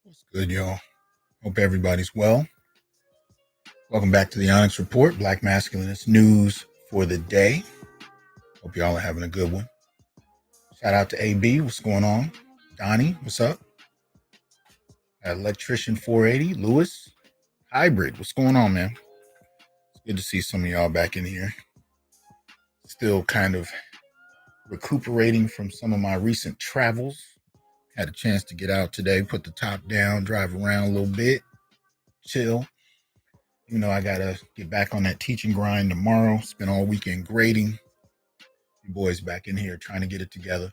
What's good, y'all? Hope everybody's well. Welcome back to the Onyx Report, Black Masculinist news for the day. Hope y'all are having a good one. Shout out to AB. What's going on? Donnie, what's up? Electrician 480, Lewis, Hybrid. What's going on, man? It's good to see some of y'all back in here. Still kind of recuperating from some of my recent travels. Had a chance to get out today, put the top down, drive around a little bit, chill. You know, I got to get back on that teaching grind tomorrow. Spent all weekend grading. You boys back in here trying to get it together.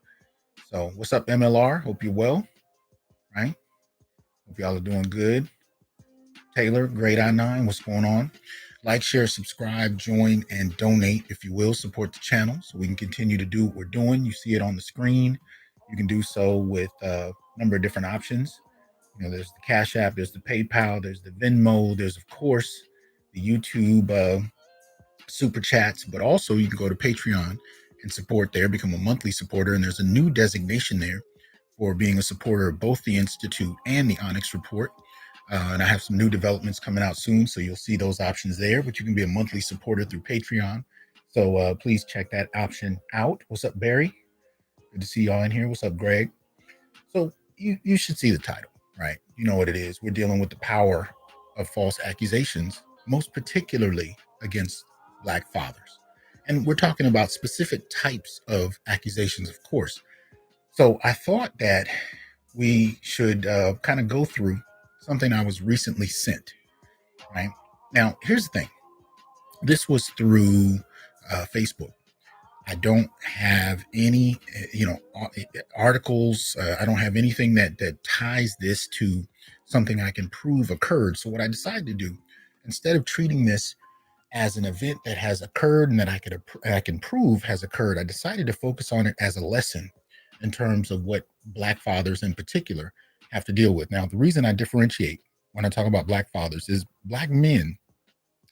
So what's up, MLR? Hope you're well, right? Hope y'all are doing good. Taylor, Grade I9, what's going on? Like, share, subscribe, join, and donate, if you will. Support the channel so we can continue to do what we're doing. You see it on the screen. You can do so with a number of different options. You know, there's the Cash App, there's the PayPal, there's the Venmo, there's, of course, the YouTube super chats, but also you can go to Patreon and support there, become a monthly supporter. And there's a new designation there for being a supporter of both the Institute and the Onyx Report. And I have some new developments coming out soon, so you'll see those options there, but you can be a monthly supporter through Patreon. So please check that option out. What's up, Barry? Good to see y'all in here. What's up, Greg? So you should see the title, right? You know what it is. We're dealing with the power of false accusations, most particularly against Black fathers. And we're talking about specific types of accusations, of course. So I thought that we should kind of go through something I was recently sent, right? Now, here's the thing. This was through Facebook. I don't have any, articles. I don't have anything that ties this to something I can prove occurred. So what I decided to do, instead of treating this as an event that has occurred and that I can prove has occurred, I decided to focus on it as a lesson in terms of what Black fathers in particular have to deal with. Now, the reason I differentiate when I talk about Black fathers is Black men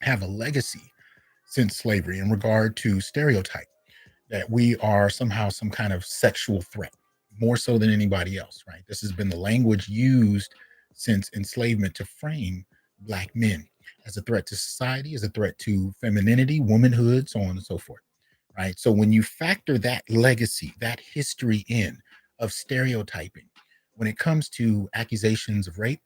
have a legacy since slavery in regard to stereotype that we are somehow some kind of sexual threat, more so than anybody else, right? This has been the language used since enslavement to frame Black men as a threat to society, as a threat to femininity, womanhood, so on and so forth, right? So when you factor that legacy, that history in of stereotyping, when it comes to accusations of rape,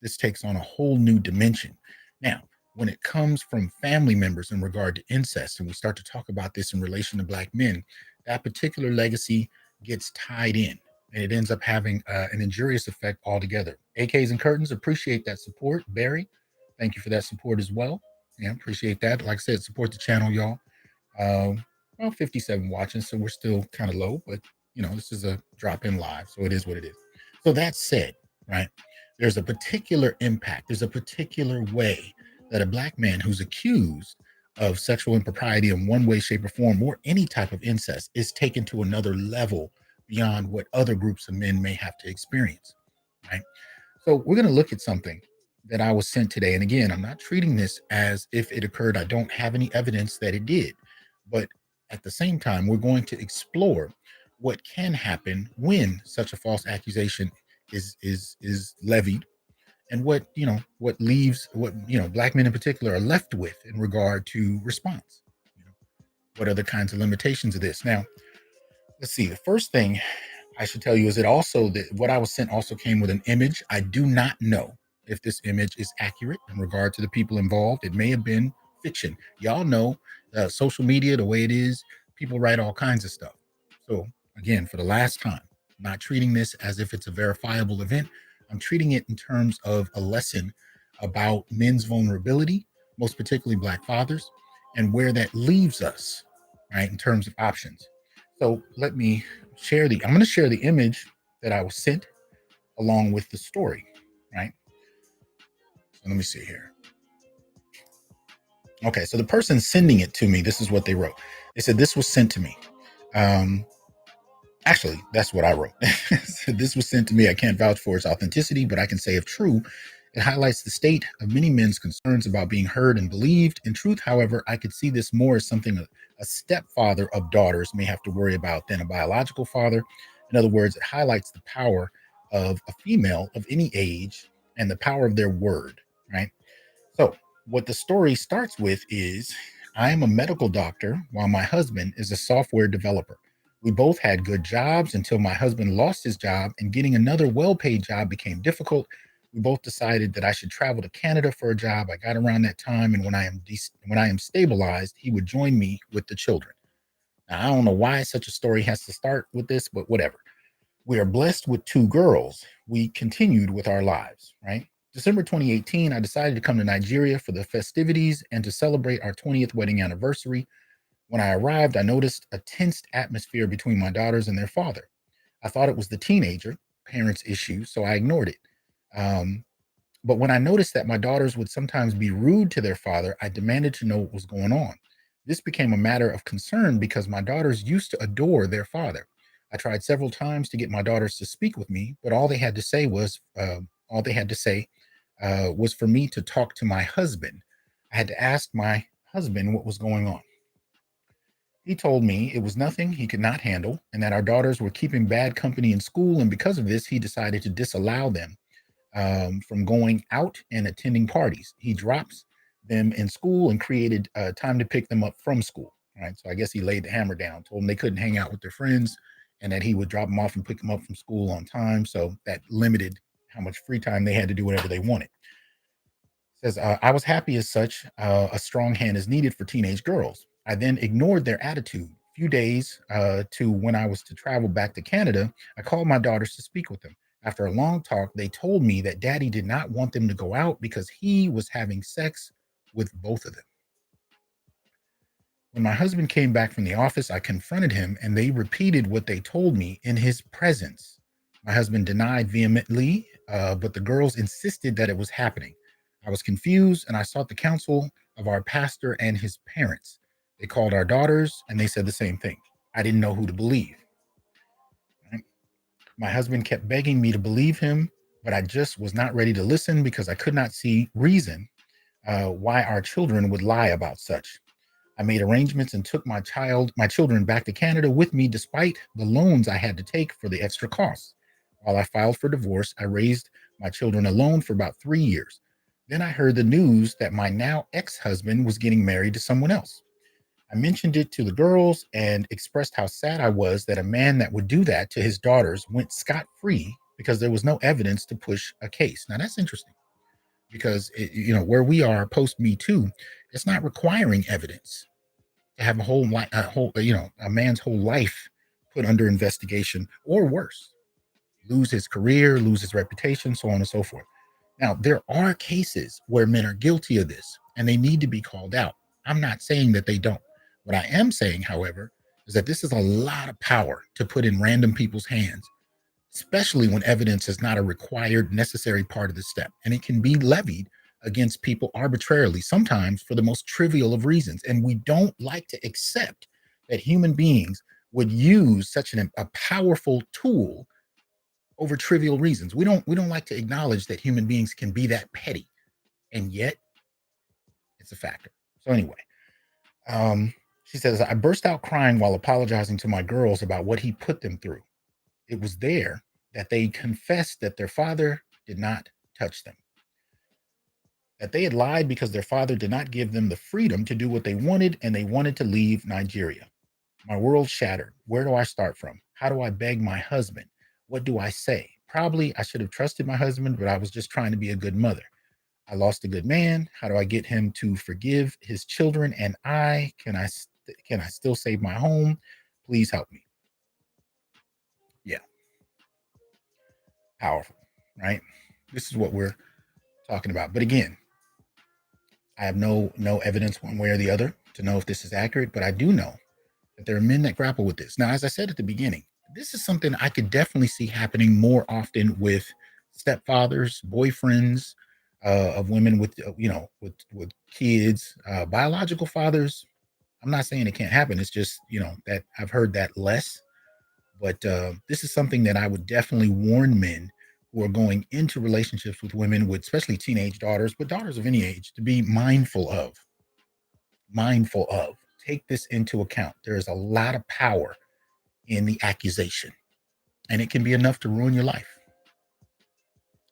this takes on a whole new dimension. Now, when it comes from family members in regard to incest, and we start to talk about this in relation to Black men, that particular legacy gets tied in and it ends up having an injurious effect altogether. AKs and curtains, appreciate that support. Barry, thank you for that support as well. Yeah, appreciate that. Like I said, support the channel, y'all. Well, 57 watching, so we're still kind of low, but you know, this is a drop in live, so it is what it is. So that said, right, there's a particular impact, there's a particular way that a Black man who's accused of sexual impropriety in one way, shape, or form, or any type of incest, is taken to another level beyond what other groups of men may have to experience, right? So we're going to look at something that I was sent today. And again, I'm not treating this as if it occurred. I don't have any evidence that it did. But at the same time, we're going to explore what can happen when such a false accusation is levied, and what Black men in particular are left with in regard to response. What are the kinds of limitations of this? Now, let's see. The first thing I should tell you is that what I was sent also came with an image. I do not know if this image is accurate in regard to the people involved. It may have been fiction. Y'all know social media, the way it is, people write all kinds of stuff. So again, for the last time, I'm not treating this as if it's a verifiable event. I'm treating it in terms of a lesson about men's vulnerability, most particularly Black fathers, and where that leaves us, right, in terms of options. So let me I'm going to share the image that I was sent along with the story, right? So let me see here. Okay, so the person sending it to me, this is what they wrote. They said, this was sent to me. Actually, that's what I wrote. So this was sent to me. I can't vouch for its authenticity, but I can say if true, it highlights the state of many men's concerns about being heard and believed. In truth, however, I could see this more as something a stepfather of daughters may have to worry about than a biological father. In other words, it highlights the power of a female of any age and the power of their word, right? So, what the story starts with is I am a medical doctor while my husband is a software developer. We both had good jobs until my husband lost his job and getting another well paid job became difficult. We both decided that I should travel to Canada for a job. I got around that time, and when I am stabilized, he would join me with the children. Now, I don't know why such a story has to start with this, but whatever. We are blessed with two girls. We continued with our lives, right? December 2018, I decided to come to Nigeria for the festivities and to celebrate our 20th wedding anniversary. When I arrived, I noticed a tensed atmosphere between my daughters and their father. I thought it was the teenager, parents' issue, so I ignored it. Um, but when I noticed that my daughters would sometimes be rude to their father, I demanded to know what was going on. This became a matter of concern because my daughters used to adore their father. I tried several times to get my daughters to speak with me, but all they had to say was for me to talk to my husband. I had to ask my husband what was going on. He told me it was nothing he could not handle, and that our daughters were keeping bad company in school, and because of this, he decided to disallow them from going out and attending parties. He drops them in school and created time to pick them up from school. Right. So I guess he laid the hammer down, told them they couldn't hang out with their friends and that he would drop them off and pick them up from school on time. So that limited how much free time they had to do whatever they wanted. Says, I was happy as such. A strong hand is needed for teenage girls. I then ignored their attitude. A few days to when I was to travel back to Canada, I called my daughters to speak with them. After a long talk, they told me that daddy did not want them to go out because he was having sex with both of them. When my husband came back from the office, I confronted him and they repeated what they told me in his presence. My husband denied vehemently, but the girls insisted that it was happening. I was confused and I sought the counsel of our pastor and his parents. They called our daughters and they said the same thing. I didn't know who to believe. Right? My husband kept begging me to believe him, but I just was not ready to listen because I could not see reason why our children would lie about such. I made arrangements and took my children back to Canada with me despite the loans I had to take for the extra costs. While I filed for divorce, I raised my children alone for about 3 years. Then I heard the news that my now ex-husband was getting married to someone else. I mentioned it to the girls and expressed how sad I was that a man that would do that to his daughters went scot-free because there was no evidence to push a case. Now that's interesting because where we are post Me Too, it's not requiring evidence to have a man's whole life put under investigation or worse, lose his career, lose his reputation, so on and so forth. Now, there are cases where men are guilty of this and they need to be called out. I'm not saying that they don't. What I am saying, however, is that this is a lot of power to put in random people's hands, especially when evidence is not a required, necessary part of the step. And it can be levied against people arbitrarily, sometimes for the most trivial of reasons. And we don't like to accept that human beings would use such a powerful tool over trivial reasons. We don't like to acknowledge that human beings can be that petty, and yet it's a factor. So anyway, she says, I burst out crying while apologizing to my girls about what he put them through. It was there that they confessed that their father did not touch them, that they had lied because their father did not give them the freedom to do what they wanted and they wanted to leave Nigeria. My world shattered. Where do I start from? How do I beg my husband? What do I say? Probably I should have trusted my husband, but I was just trying to be a good mother. I lost a good man. How do I get him to forgive his children? And can I still save my home? Please help me. Yeah, powerful, right? This is what we're talking about. But again, I have no evidence one way or the other to know if this is accurate, but I do know that there are men that grapple with this. Now, as I said at the beginning, this is something I could definitely see happening more often with stepfathers, boyfriends of women with with kids, biological fathers. I'm not saying it can't happen. It's just that I've heard that less. But this is something that I would definitely warn men who are going into relationships with women with especially teenage daughters, but daughters of any age, to be mindful of. Take this into account. There is a lot of power in the accusation, and it can be enough to ruin your life.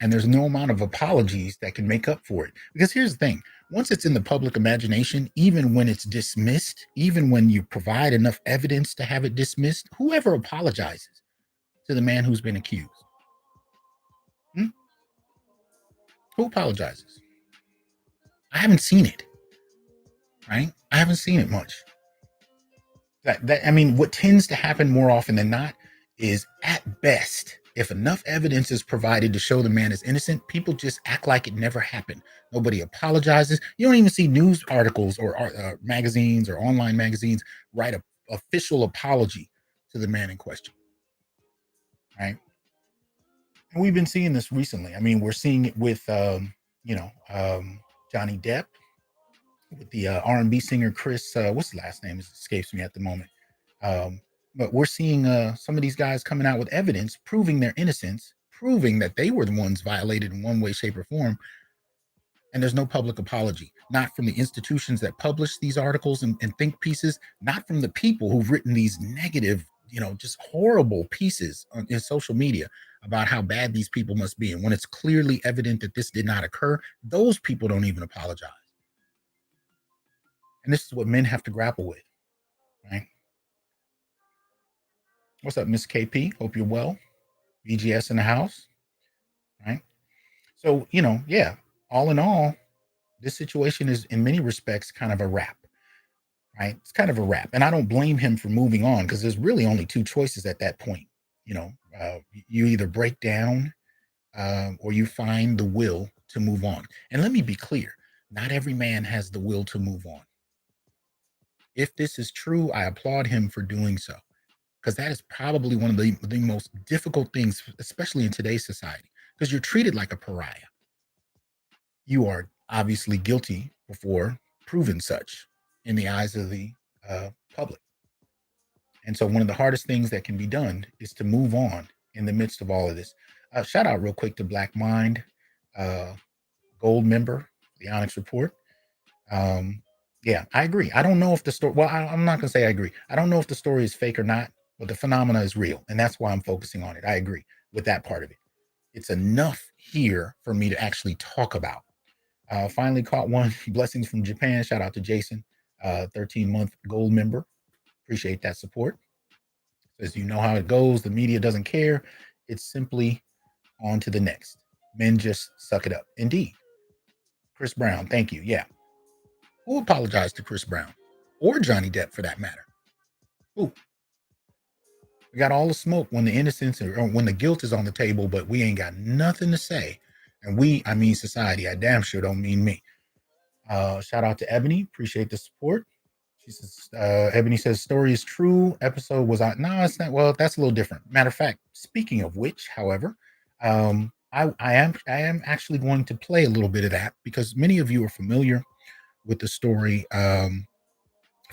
And there's no amount of apologies that can make up for it. Because here's the thing, once it's in the public imagination, even when it's dismissed, even when you provide enough evidence to have it dismissed, whoever apologizes to the man who's been accused? Hmm? Who apologizes? I haven't seen it, right? I haven't seen it much. I mean, what tends to happen more often than not is, at best, if enough evidence is provided to show the man is innocent, people just act like it never happened. Nobody apologizes. You don't even see news articles or magazines or online magazines write an official apology to the man in question, right? And we've been seeing this recently. I mean, we're seeing it with, Johnny Depp, with the R&B singer Chris, what's his last name? It escapes me at the moment. Um, but we're seeing some of these guys coming out with evidence proving their innocence, proving that they were the ones violated in one way, shape, or form. And there's no public apology, not from the institutions that publish these articles and think pieces, not from the people who've written these negative, just horrible pieces in social media about how bad these people must be. And when it's clearly evident that this did not occur, those people don't even apologize. And this is what men have to grapple with, right? What's up, Miss KP? Hope you're well. VGS in the house, right? So, yeah, all in all, this situation is in many respects kind of a wrap, right? It's kind of a wrap. And I don't blame him for moving on, because there's really only two choices at that point. You either break down, or you find the will to move on. And let me be clear, not every man has the will to move on. If this is true, I applaud him for doing so, because that is probably one of the most difficult things, especially in today's society, because you're treated like a pariah. You are obviously guilty before proven such in the eyes of the public. And so one of the hardest things that can be done is to move on in the midst of all of this. Shout out real quick to Black Mind, uh, gold member, the Onyx Report. Yeah, I agree. I don't know if the story, well, I'm not going to say I agree. I don't know if the story is fake or not, but the phenomena is real. And that's why I'm focusing on it. I agree with that part of it. It's enough here for me to actually talk about. Finally caught one. Blessings from Japan. Shout out to Jason, 13-month gold member. Appreciate that support. Says, you know how it goes. The media doesn't care. It's simply on to the next. Men just suck it up. Indeed. Chris Brown, thank you. Yeah. Who apologized to Chris Brown? Or Johnny Depp, for that matter? Who? We got all the smoke when the innocence or when the guilt is on the table, but we ain't got nothing to say. And I mean society. I damn sure don't mean me. Shout out to Ebony. Appreciate the support. She says, Ebony says, story is true. Episode was on. No, it's not. Well, that's a little different. Matter of fact, speaking of which, however, I am actually going to play a little bit of that, because many of you are familiar with the story from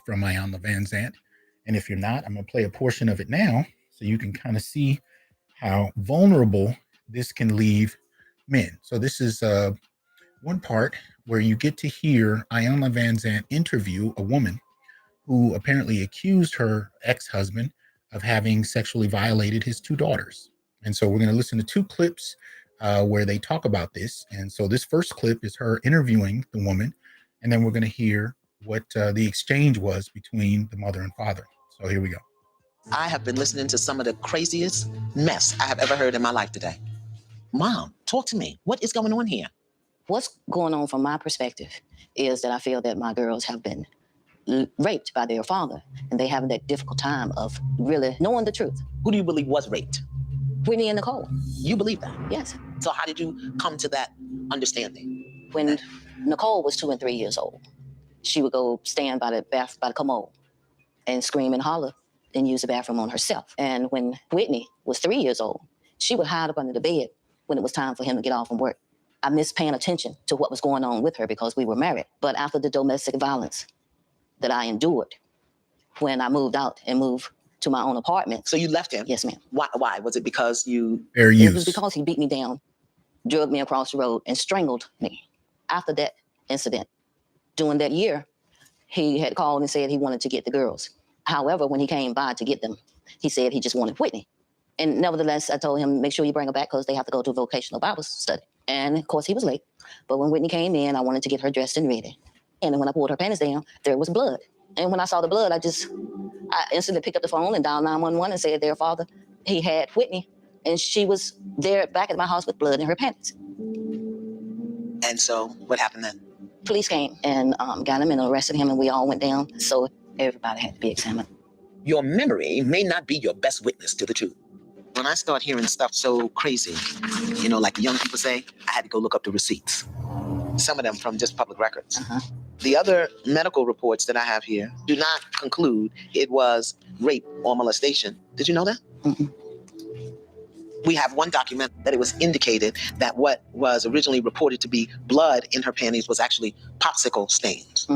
Iyanla Vanzant. And if you're not, I'm going to play a portion of it now so you can kind of see how vulnerable this can leave men. So this is one part where you get to hear Iyanla Vanzant interview a woman who apparently accused her ex-husband of having sexually violated his two daughters. And so we're going to listen to two clips where they talk about this. And so this first clip is her interviewing the woman, and then we're going to hear what the exchange was between the mother and father. So here we go. I have been listening to some of the craziest mess I have ever heard in my life today. Mom, talk to me. What is going on here? What's going on from my perspective is that I feel that my girls have been raped by their father, and they have that difficult time of really knowing the truth. Who do you believe was raped? Whitney and Nicole. You believe that? Yes. So how did you come to that understanding? When Nicole was 2 and 3 years old, she would go stand by the commode and scream and holler and use the bathroom on herself. And when Whitney was 3 years old, she would hide up under the bed when it was time for him to get off from work. I missed paying attention to what was going on with her because we were married. But after the domestic violence that I endured, when I moved out and moved to my own apartment. So you left him? Yes, ma'am. Why? Was it because you... Fair use. It was because he beat me down, drugged me across the road, and strangled me. After that incident, during that year, he had called and said he wanted to get the girls. However, when he came by to get them, he said he just wanted Whitney. And nevertheless, I told him, make sure you bring her back because they have to go to a vocational Bible study. And of course, he was late. But when Whitney came in, I wanted to get her dressed and ready. And then when I pulled her panties down, there was blood. And when I saw the blood, I instantly picked up the phone and dialed 911 and said, their father, he had Whitney, and she was there back at my house with blood in her panties. And so what happened then? Police came and got him and arrested him, and we all went down. So everybody had to be examined. Your memory may not be your best witness to the truth. When I start hearing stuff so crazy, like the young people say, I had to go look up the receipts. Some of them from just public records. The other medical reports that I have here do not conclude it was rape or molestation. Did you know that? We have one document that it was indicated that what was originally reported to be blood in her panties was actually popsicle stains.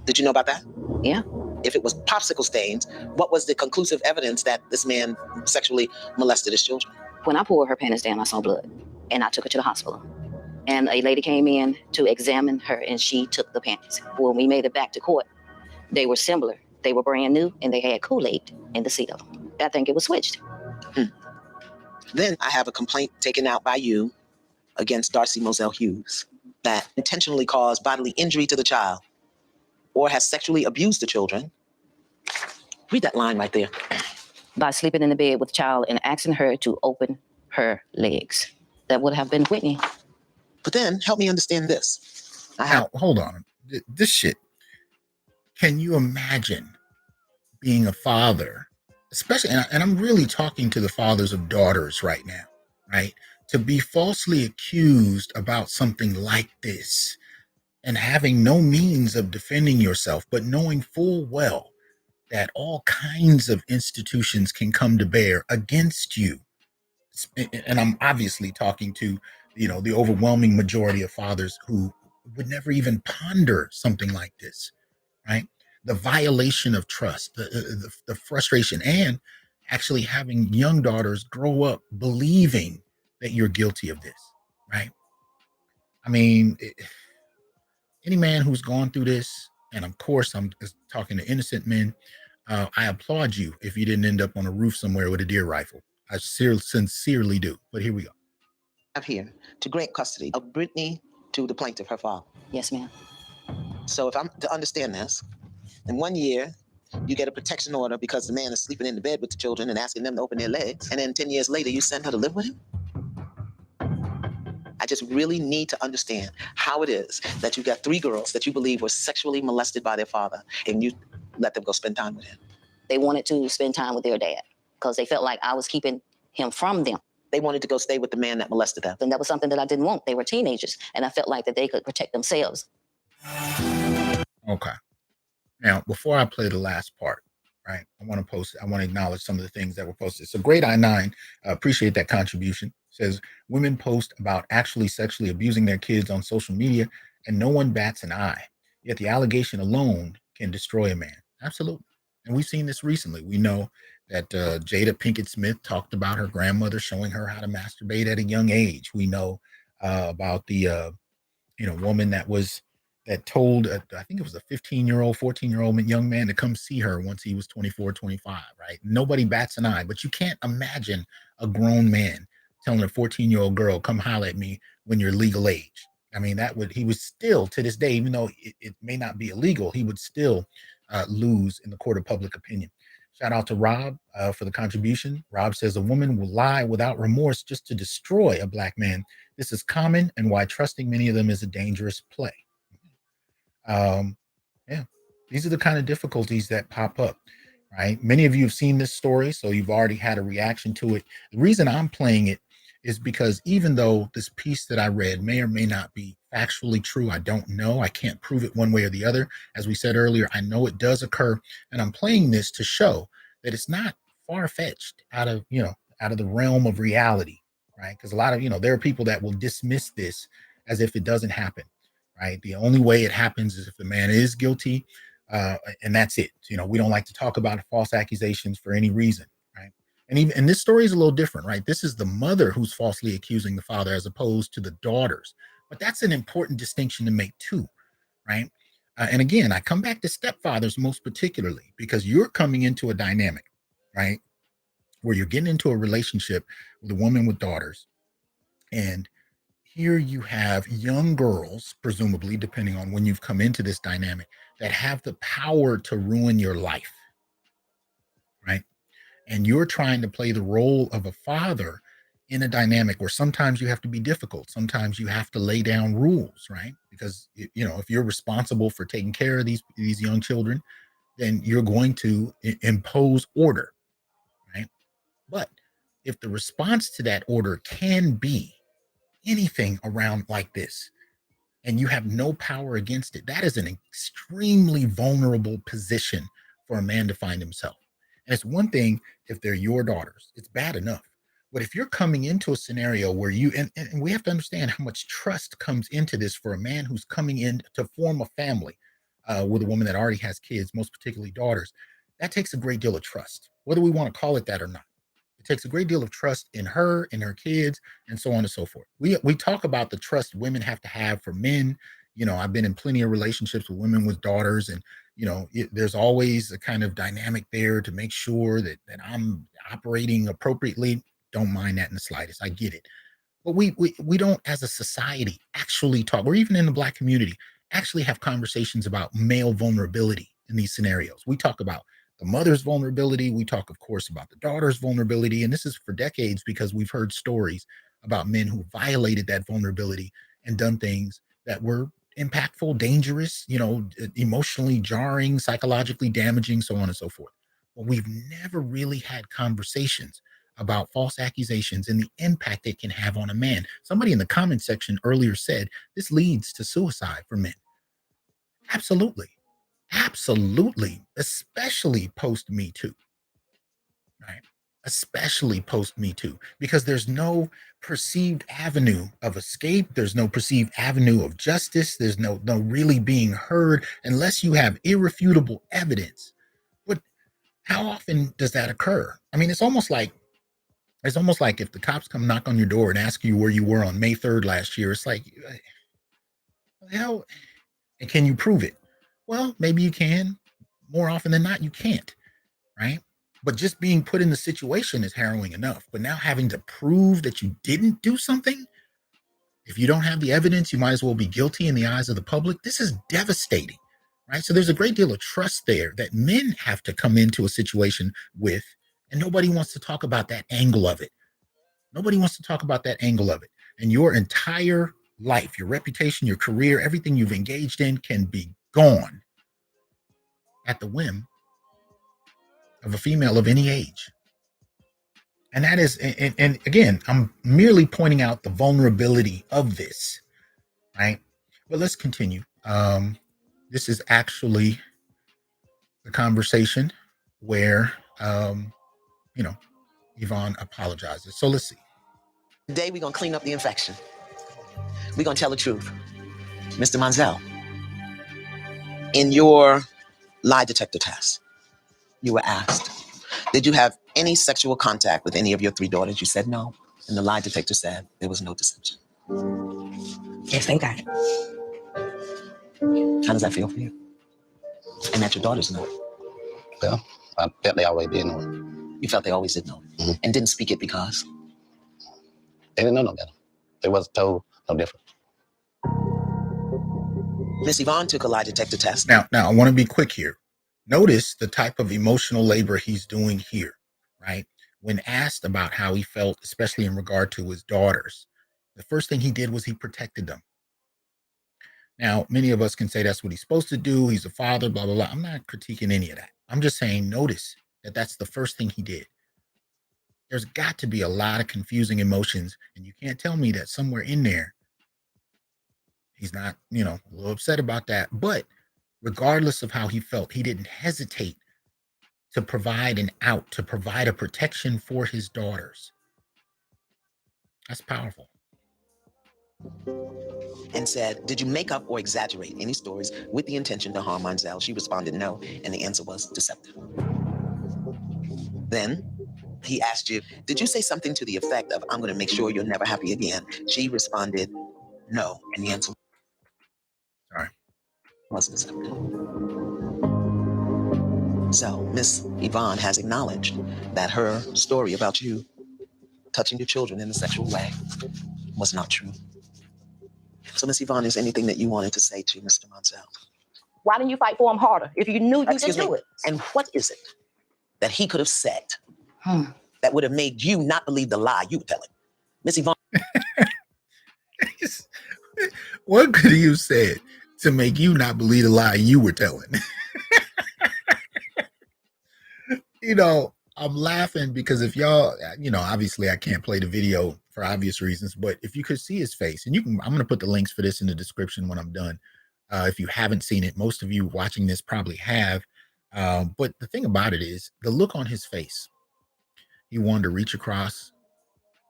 Did you know about that? Yeah. If it was popsicle stains, what was the conclusive evidence that this man sexually molested his children? When I pulled her panties down, I saw blood, and I took her to the hospital. And a lady came in to examine her, and she took the panties. When we made it back to court, they were similar. They were brand new, and they had Kool-Aid in the seat of them. I think it was switched. Then I have a complaint taken out by you against Darcy Moselle Hughes that intentionally caused bodily injury to the child or has sexually abused the children. Read that line right there. By sleeping in the bed with the child and asking her to open her legs. That would have been Whitney. But then help me understand this. Now, hold on. This shit. Can you imagine being a father, especially, and I'm really talking to the fathers of daughters right now, right? To be falsely accused about something like this and having no means of defending yourself, but knowing full well that all kinds of institutions can come to bear against you. And I'm obviously talking to, the overwhelming majority of fathers who would never even ponder something like this, right? The violation of trust, the frustration, and actually having young daughters grow up believing that you're guilty of this, right? I mean, any man who's gone through this, and of course I'm talking to innocent men, I applaud you if you didn't end up on a roof somewhere with a deer rifle. I sincerely do. But here we go. I'm here to grant custody of Brittany to the plaintiff, her father. Yes, ma'am. So if I'm to understand this, in 1 year, you get a protection order because the man is sleeping in the bed with the children and asking them to open their legs. And then 10 years later, you send her to live with him? I just really need to understand how it is that you got 3 girls that you believe were sexually molested by their father and you let them go spend time with him. They wanted to spend time with their dad because they felt like I was keeping him from them. They wanted to go stay with the man that molested them. And that was something that I didn't want. They were teenagers, and I felt like that they could protect themselves. Okay. Now, before I play the last part, right, I want to acknowledge some of the things that were posted. So Grade I9, appreciate that contribution. Says women post about actually sexually abusing their kids on social media and no one bats an eye. Yet the allegation alone can destroy a man. Absolutely. And we've seen this recently. We know that Jada Pinkett Smith talked about her grandmother showing her how to masturbate at a young age. We know about the woman that told, I think it was a 15-year-old, 14-year-old young man to come see her once he was 24, 25, right? Nobody bats an eye, but you can't imagine a grown man telling a 14-year-old girl, come holler at me when you're legal age. I mean, he would still, to this day, even though it may not be illegal, he would still lose in the court of public opinion. Shout out to Rob for the contribution. Rob says a woman will lie without remorse just to destroy a black man. This is common and why trusting many of them is a dangerous play. Yeah, these are the kind of difficulties that pop up, right? Many of you have seen this story, so you've already had a reaction to it. The reason I'm playing it is because even though this piece that I read may or may not be factually true, I don't know. I can't prove it one way or the other. As we said earlier, I know it does occur, and I'm playing this to show that it's not far-fetched out of the realm of reality, right? Because a lot of, there are people that will dismiss this as if it doesn't happen. Right. The only way it happens is if the man is guilty, and that's it. We don't like to talk about false accusations for any reason. Right. And this story is a little different. Right. This is the mother who's falsely accusing the father as opposed to the daughters. But that's an important distinction to make, too. Right. And again, I come back to stepfathers most particularly because you're coming into a dynamic. Right. where you're getting into a relationship with a woman with daughters, and here you have young girls, presumably, depending on when you've come into this dynamic, that have the power to ruin your life, right? And you're trying to play the role of a father in a dynamic where sometimes you have to be difficult. Sometimes you have to lay down rules, right? Because if you're responsible for taking care of these young children, then you're going to impose order, right? But if the response to that order can be anything around like this, and you have no power against it, that is an extremely vulnerable position for a man to find himself. And it's one thing if they're your daughters, it's bad enough. But if you're coming into a scenario where and we have to understand how much trust comes into this for a man who's coming in to form a family with a woman that already has kids, most particularly daughters, that takes a great deal of trust, whether we want to call it that or not. It takes a great deal of trust in her, in her kids, and so on and so forth. We talk about the trust women have to have for men. I've been in plenty of relationships with women with daughters, and there's always a kind of dynamic there to make sure that I'm operating appropriately. Don't mind that in the slightest. I get it. But we don't, as a society, actually talk, or even in the Black community, actually have conversations about male vulnerability in these scenarios. We talk about the mother's vulnerability. We talk, of course, about the daughter's vulnerability. And this is for decades because we've heard stories about men who violated that vulnerability and done things that were impactful, dangerous, emotionally jarring, psychologically damaging, so on and so forth. But we've never really had conversations about false accusations and the impact it can have on a man. Somebody in the comment section earlier said this leads to suicide for men. Absolutely. Absolutely. Especially post Me Too, right? Especially post Me Too, because there's no perceived avenue of escape. There's no perceived avenue of justice. There's no really being heard unless you have irrefutable evidence. But how often does that occur? I mean, it's almost like if the cops come knock on your door and ask you where you were on May 3rd last year, it's like, hell, and can you prove it? Well, maybe you can. More often than not, you can't, right? But just being put in the situation is harrowing enough. But now having to prove that you didn't do something, if you don't have the evidence, you might as well be guilty in the eyes of the public. This is devastating, right? So there's a great deal of trust there that men have to come into a situation with, and nobody wants to talk about that angle of it. Nobody wants to talk about that angle of it. And your entire life, your reputation, your career, everything you've engaged in can be gone at the whim of a female of any age. And that is, and again, I'm merely pointing out the vulnerability of this, right? But let's continue. This is actually the conversation where, Yvonne apologizes. So let's see. Today, we're going to clean up the infection. We're going to tell the truth. Mr. Monzel, in your lie detector test, you were asked, did you have any sexual contact with any of your 3 daughters? You said no. And the lie detector said there was no deception. Yes, they got it. How does that feel for you? And that your daughters know? Well, I felt they always did know it. You felt they always did know it, and didn't speak it because? They didn't know no better. They wasn't told no different. Miss Yvonne took a lie detector test. Now, I want to be quick here. Notice the type of emotional labor he's doing here, right? When asked about how he felt, especially in regard to his daughters, the first thing he did was he protected them. Now, many of us can say that's what he's supposed to do. He's a father, blah, blah, blah. I'm not critiquing any of that. I'm just saying, notice that that's the first thing he did. There's got to be a lot of confusing emotions, and you can't tell me that somewhere in there, he's not, a little upset about that. But regardless of how he felt, he didn't hesitate to provide an out, to provide a protection for his daughters. That's powerful. And said, did you make up or exaggerate any stories with the intention to harm Monzel? She responded no, and the answer was deceptive. Then he asked you, did you say something to the effect of, I'm going to make sure you're never happy again? She responded no, and the answer was deceptive. So Miss Yvonne has acknowledged that her story about you touching your children in a sexual way was not true. So Miss Yvonne, is anything that you wanted to say to Mr. Monsell? Why didn't you fight for him harder if you knew you could Excuse me. do it? And what is it that he could have said that would have made you not believe the lie you were telling? Miss Yvonne. What could you said to make you not believe the lie you were telling? You know, I'm laughing because if y'all, you know, obviously I can't play the video for obvious reasons, but if you could see his face, and you can, I'm going to put the links for this in the description when I'm done. If you haven't seen it, most of you watching this probably have. But the thing about it is the look on his face. He wanted to reach across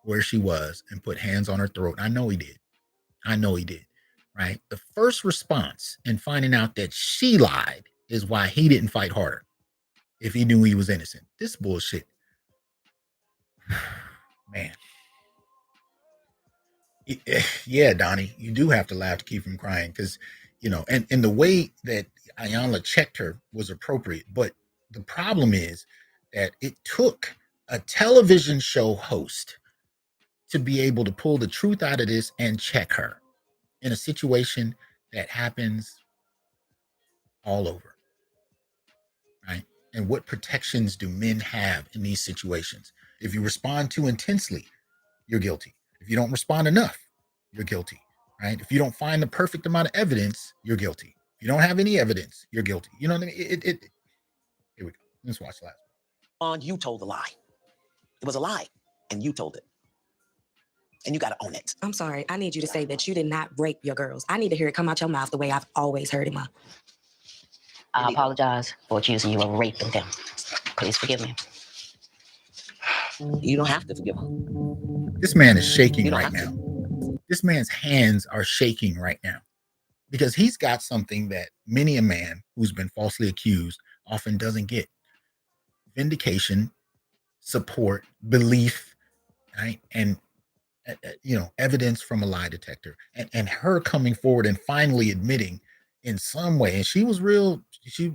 where she was and put hands on her throat. I know he did. I know he did. Right. The first response in finding out that she lied is why he didn't fight harder if he knew he was innocent. This bullshit. Man. Yeah, Donnie, you do have to laugh to keep from crying because, you know, and the way that Ayanla checked her was appropriate. But the problem is that it took a television show host to be able to pull the truth out of this and check her in a situation that happens all over, right? And what protections do men have in these situations? If you respond too intensely, you're guilty. If you don't respond enough, you're guilty, right? If you don't find the perfect amount of evidence, you're guilty. If you don't have any evidence, you're guilty. You know what I mean? Here we go. Let's watch the last On, you told the lie. It was a lie, and you told it. And you got to own it. I'm sorry. I need you to say that you did not rape your girls. I need to hear it come out your mouth the way I've always heard it, Ma. I apologize for accusing you of raping them. Please forgive me. You don't have to forgive him. This man is shaking right now. This man's hands are shaking right now because he's got something that many a man who's been falsely accused often doesn't get. Vindication, support, belief, right? And you know, evidence from a lie detector, and her coming forward and finally admitting in some way, and she was real. She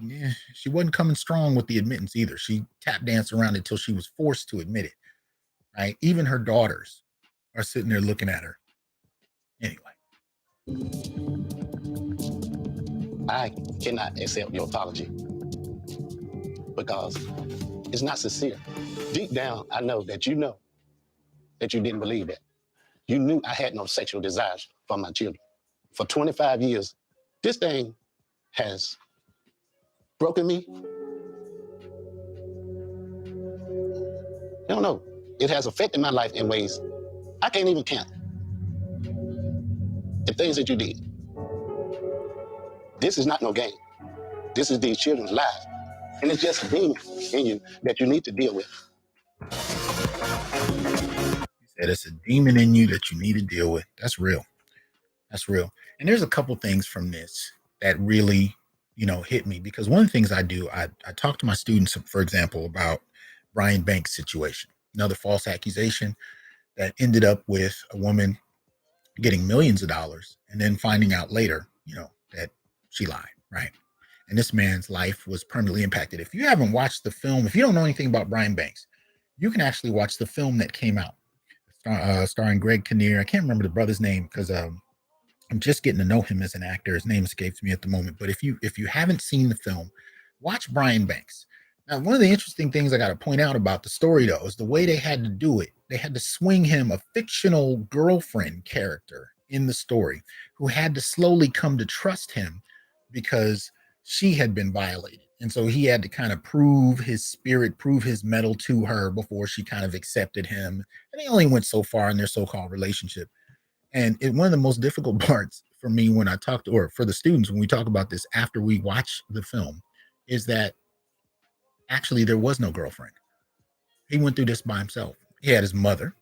wasn't coming strong with the admittance either. She tap danced around it till she was forced to admit it. Right? Even her daughters are sitting there looking at her. Anyway, I cannot accept your apology because it's not sincere. Deep down, I know that you didn't believe that. You knew I had no sexual desires for my children. For 25 years, this thing has broken me. I don't know. It has affected my life in ways I can't even count. The things that you did. This is not no game. This is these children's lives. And it's just a demon in you that you need to deal with. he said it's a demon in you that you need to deal with. That's real. That's real. And there's a couple things from this that really, you know, hit me because one of the things I do, I talk to my students, for example, about Brian Banks' situation, another false accusation that ended up with a woman getting millions of dollars and then finding out later, you know, that she lied, right? And this man's life was permanently impacted. If you haven't watched the film, if you don't know anything about Brian Banks, you can actually watch the film that came out, starring Greg Kinnear. I can't remember the brother's name because I'm just getting to know him as an actor. His name escapes me at the moment. But if you haven't seen the film, watch Brian Banks. Now, one of the interesting things I got to point out about the story, though, is the way they had to do it. They had to swing him a fictional girlfriend character in the story who had to slowly come to trust him because she had been violated. And so he had to kind of prove his spirit, prove his mettle to her before she kind of accepted him. And they only went so far in their so-called relationship. And one of the most difficult parts for me when I talk to, or for the students, when we talk about this after we watch the film, is that actually there was no girlfriend. He went through this by himself. He had his mother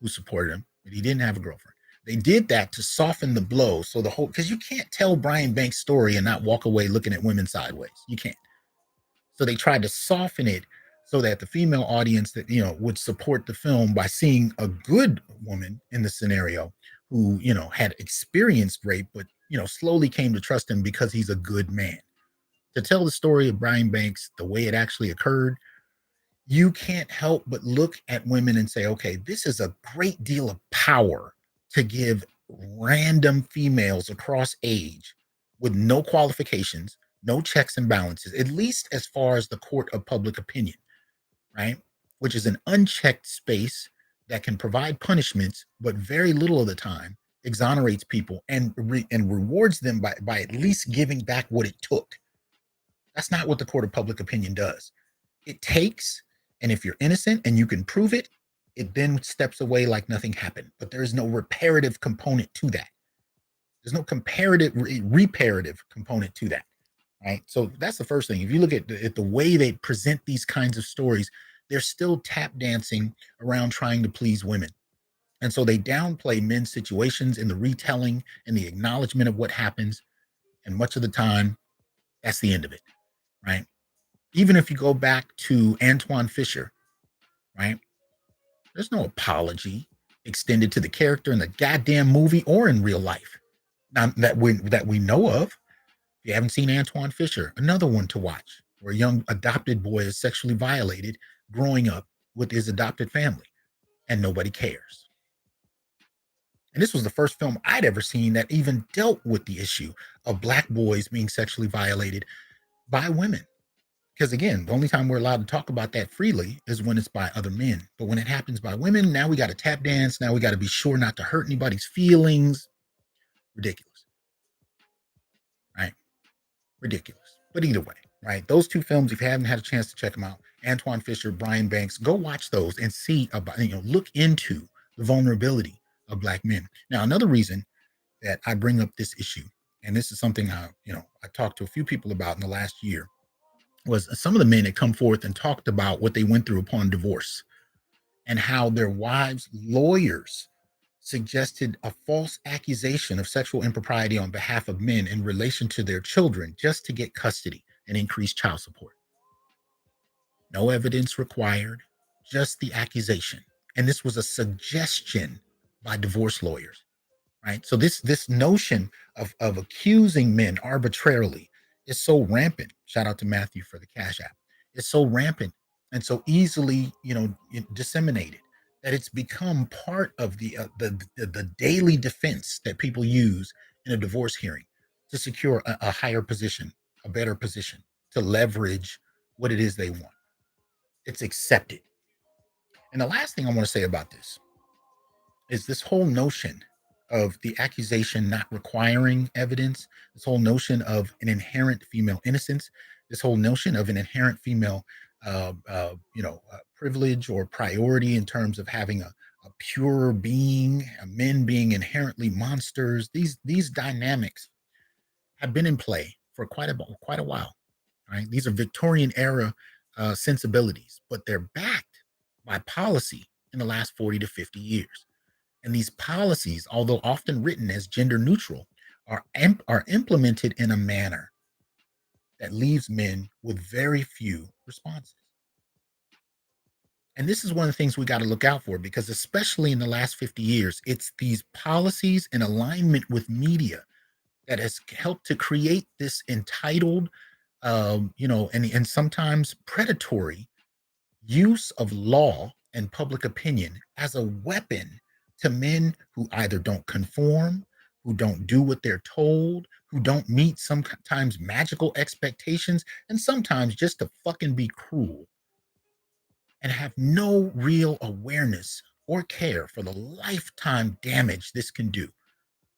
who supported him, but he didn't have a girlfriend. They did that to soften the blow. So the whole, because you can't tell Brian Banks' story and not walk away looking at women sideways. You can't. So they tried to soften it so that the female audience that, you know, would support the film by seeing a good woman in the scenario who, you know, had experienced rape, but, you know, slowly came to trust him because he's a good man. to tell the story of Brian Banks the way it actually occurred, you can't help but look at women and say, okay, this is a great deal of power to give random females across age with no qualifications, no checks and balances, at least as far as the court of public opinion, right? Which is an unchecked space that can provide punishments, but very little of the time exonerates people and rewards them by at least giving back what it took. That's not what the court of public opinion does. It takes, and if you're innocent and you can prove it, it then steps away like nothing happened. But there is no reparative component to that. There's no reparative component to that, right? So that's the first thing. If you look at the way they present these kinds of stories, they're still tap dancing around trying to please women. And so they downplay men's situations in the retelling and the acknowledgement of what happens. And much of the time, that's the end of it, right? Even if you go back to Antoine Fisher, right? There's no apology extended to the character in the goddamn movie or in real life. Now that we know of. If you haven't seen Antoine Fisher, another one to watch, where a young adopted boy is sexually violated growing up with his adopted family, and nobody cares. And this was the first film I'd ever seen that even dealt with the issue of Black boys being sexually violated by women. Because again, the only time we're allowed to talk about that freely is when it's by other men. But when it happens by women, now we got to tap dance. Now we got to be sure not to hurt anybody's feelings. Ridiculous. Right? Ridiculous. But either way, right? Those two films, if you haven't had a chance to check them out, Antoine Fisher, Brian Banks, go watch those and see about, look into the vulnerability of Black men. Now, another reason that I bring up this issue, and this is something I talked to a few people about in the last year, was some of the men that come forth and talked about what they went through upon divorce and how their wives' lawyers suggested a false accusation of sexual impropriety on behalf of men in relation to their children just to get custody and increase child support. No evidence required, just the accusation. And this was a suggestion by divorce lawyers, right? So this notion of accusing men arbitrarily is so rampant. Shout out to Matthew for the Cash App. It's so rampant and so easily, disseminated that it's become part of the daily defense that people use in a divorce hearing to secure a higher position, a better position, to leverage what it is they want. It's accepted. And the last thing I want to say about this is this whole notion of the accusation not requiring evidence, this whole notion of an inherent female innocence, this whole notion of an inherent female, privilege or priority in terms of having a pure being, men being inherently monsters. These dynamics have been in play for quite a while. Right? These are Victorian era sensibilities, but they're backed by policy in the last 40 to 50 years. And these policies, although often written as gender neutral, are implemented in a manner that leaves men with very few responses. And this is one of the things we got to look out for, because especially in the last 50 years, it's these policies in alignment with media that has helped to create this entitled, and sometimes predatory use of law and public opinion as a weapon to men who either don't conform, who don't do what they're told, who don't meet sometimes magical expectations, and sometimes just to fucking be cruel and have no real awareness or care for the lifetime damage this can do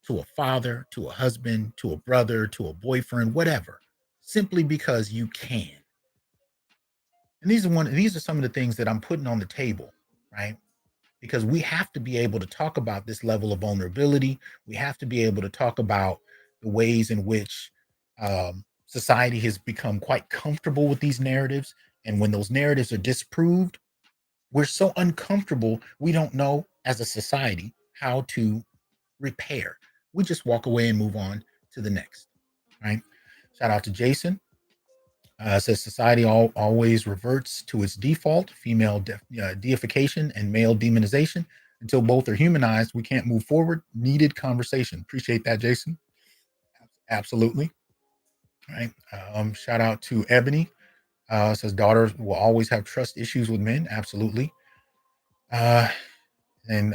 to a father, to a husband, to a brother, to a boyfriend, whatever, simply because you can. And these are some of the things that I'm putting on the table, right? Because we have to be able to talk about this level of vulnerability. We have to be able to talk about the ways in which society has become quite comfortable with these narratives. And when those narratives are disproved, we're so uncomfortable, we don't know as a society how to repair. We just walk away and move on to the next, right? Shout out to Jason. Says society always reverts to its default, female deification and male demonization. Until both are humanized, we can't move forward. Needed conversation. Appreciate that, Jason. Absolutely. Right. Shout out to Ebony. Says daughters will always have trust issues with men. Absolutely. Uh, and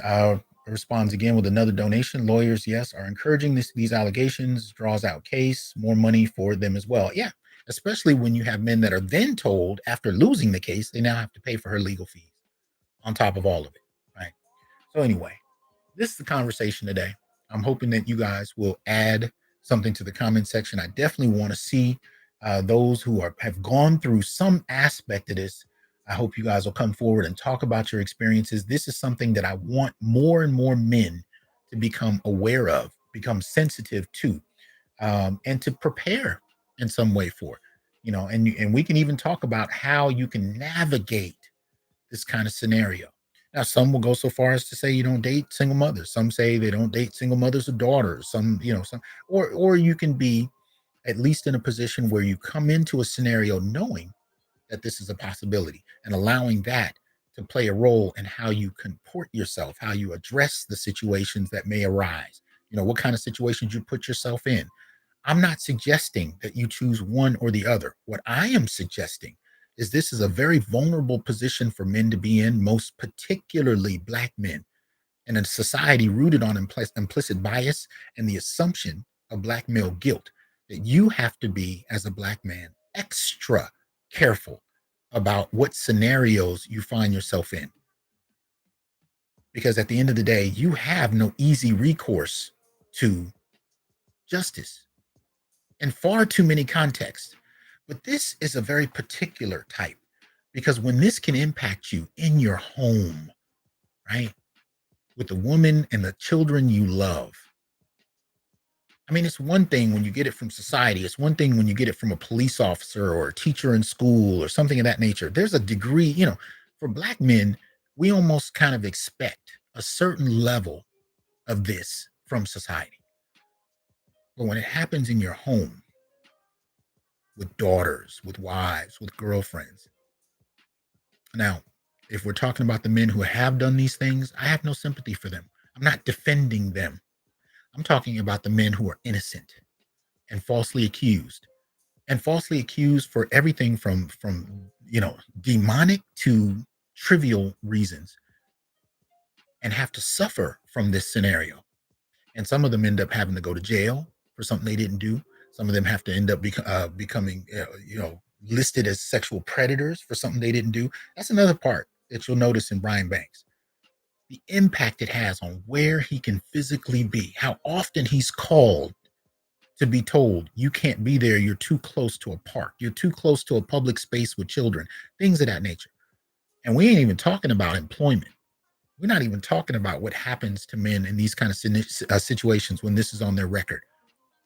responds again with another donation. Lawyers, yes, are encouraging these allegations, draws out case, more money for them as well. Yeah, especially when you have men that are then told after losing the case, they now have to pay for her legal fees on top of all of it. Right. So anyway, this is the conversation today. I'm hoping that you guys will add something to the comment section. I definitely want to see those who have gone through some aspect of this. I hope you guys will come forward and talk about your experiences. This is something that I want more and more men to become aware of, become sensitive to, and to prepare in some way for. And we can even talk about how you can navigate this kind of scenario. Now, some will go so far as to say you don't date single mothers. Some say they don't date single mothers or daughters. Or you can be at least in a position where you come into a scenario knowing that this is a possibility and allowing that to play a role in how you comport yourself, how you address the situations that may arise. What kind of situations you put yourself in. I'm not suggesting that you choose one or the other. What I am suggesting is this is a very vulnerable position for men to be in, most particularly Black men, in a society rooted on implicit bias and the assumption of Black male guilt, that you have to be, as a Black man, extra careful about what scenarios you find yourself in. Because at the end of the day, you have no easy recourse to justice in far too many contexts. But this is a very particular type, because when this can impact you in your home, right, with the woman and the children you love. I mean, it's one thing when you get it from society. It's one thing when you get it from a police officer or a teacher in school or something of that nature. There's a degree, for Black men, we almost kind of expect a certain level of this from society. But when it happens in your home, with daughters, with wives, with girlfriends. Now, if we're talking about the men who have done these things, I have no sympathy for them. I'm not defending them. I'm talking about the men who are innocent and falsely accused for everything from demonic to trivial reasons, and have to suffer from this scenario. And some of them end up having to go to jail for something they didn't do. Some of them have to end up becoming, listed as sexual predators for something they didn't do. That's another part that you'll notice in Brian Banks. The impact it has on where he can physically be, how often he's called to be told, you can't be there, you're too close to a park, you're too close to a public space with children, things of that nature. And we ain't even talking about employment. We're not even talking about what happens to men in these kind of situations when this is on their record.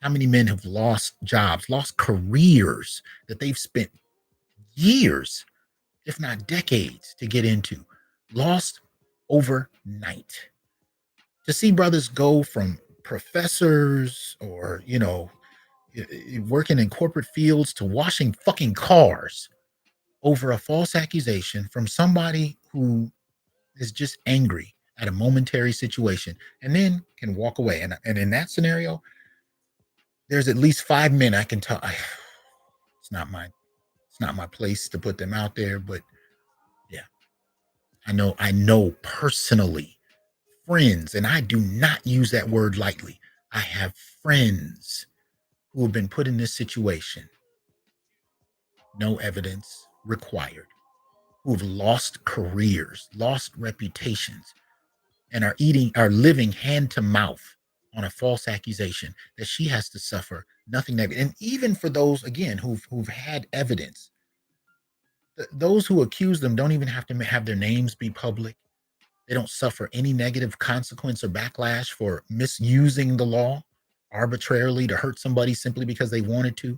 How many men have lost jobs, lost careers that they've spent years, if not decades, to get into, lost overnight. To see brothers go from professors or, working in corporate fields to washing fucking cars over a false accusation from somebody who is just angry at a momentary situation and then can walk away. And in that scenario, there's at least 5 men I can tell. It's not my place to put them out there, but yeah, I know personally friends, and I do not use that word lightly. I have friends who have been put in this situation, no evidence required, who have lost careers, lost reputations, and are living hand to mouth on a false accusation that she has to suffer nothing negative. And even for those, again, who've had evidence, those who accuse them don't even have to have their names be public. They don't suffer any negative consequence or backlash for misusing the law arbitrarily to hurt somebody simply because they wanted to.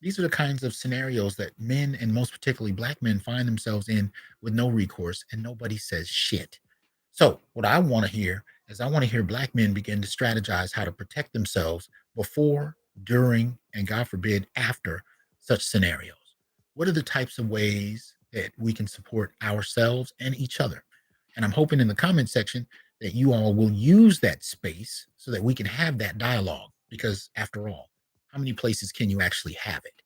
These are the kinds of scenarios that men, and most particularly Black men, find themselves in with no recourse, and nobody says shit. So what I want to hear is I want to hear Black men begin to strategize how to protect themselves before, during, and God forbid, after such scenarios. What are the types of ways that we can support ourselves and each other? And I'm hoping in the comment section that you all will use that space so that we can have that dialogue. Because after all, how many places can you actually have it?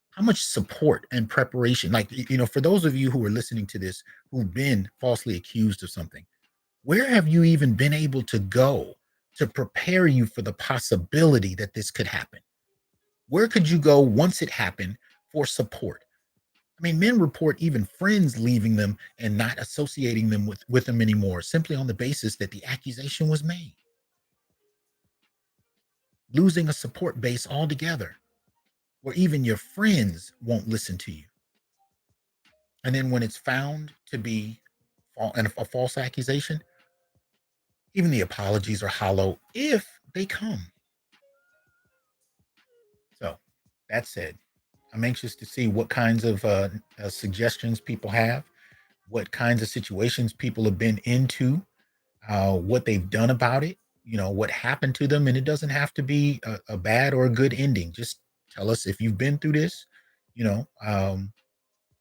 How much support and preparation? Like, for those of you who are listening to this, who've been falsely accused of something, where have you even been able to go to prepare you for the possibility that this could happen? Where could you go once it happened for support? I mean, men report even friends leaving them and not associating them with them anymore, simply on the basis that the accusation was made. Losing a support base altogether, where even your friends won't listen to you. And then when it's found to be a false accusation, even the apologies are hollow if they come. So that said, I'm anxious to see what kinds of suggestions people have, what kinds of situations people have been into, what they've done about it, what happened to them. And it doesn't have to be a bad or a good ending. Just tell us if you've been through this,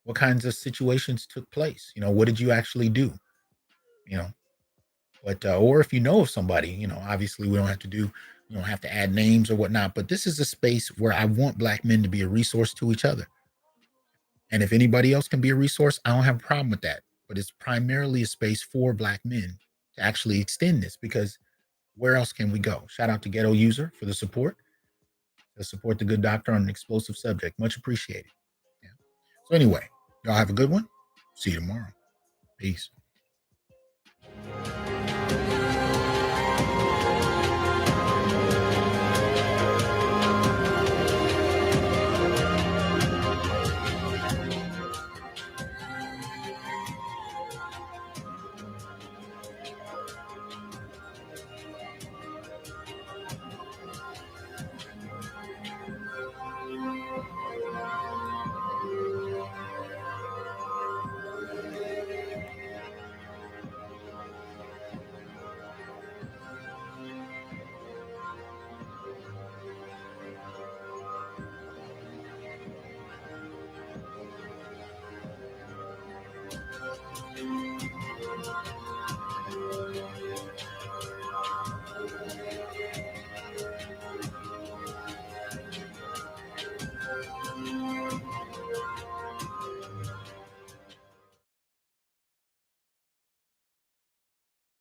what kinds of situations took place. What did you actually do? But or if you know of somebody, obviously we don't have to add names or whatnot, but this is a space where I want Black men to be a resource to each other. And if anybody else can be a resource, I don't have a problem with that. But it's primarily a space for Black men to actually extend this, because where else can we go? Shout out to Ghetto User for the support. To support the good doctor on an explosive subject. Much appreciated. Yeah. So anyway, y'all have a good one. See you tomorrow. Peace.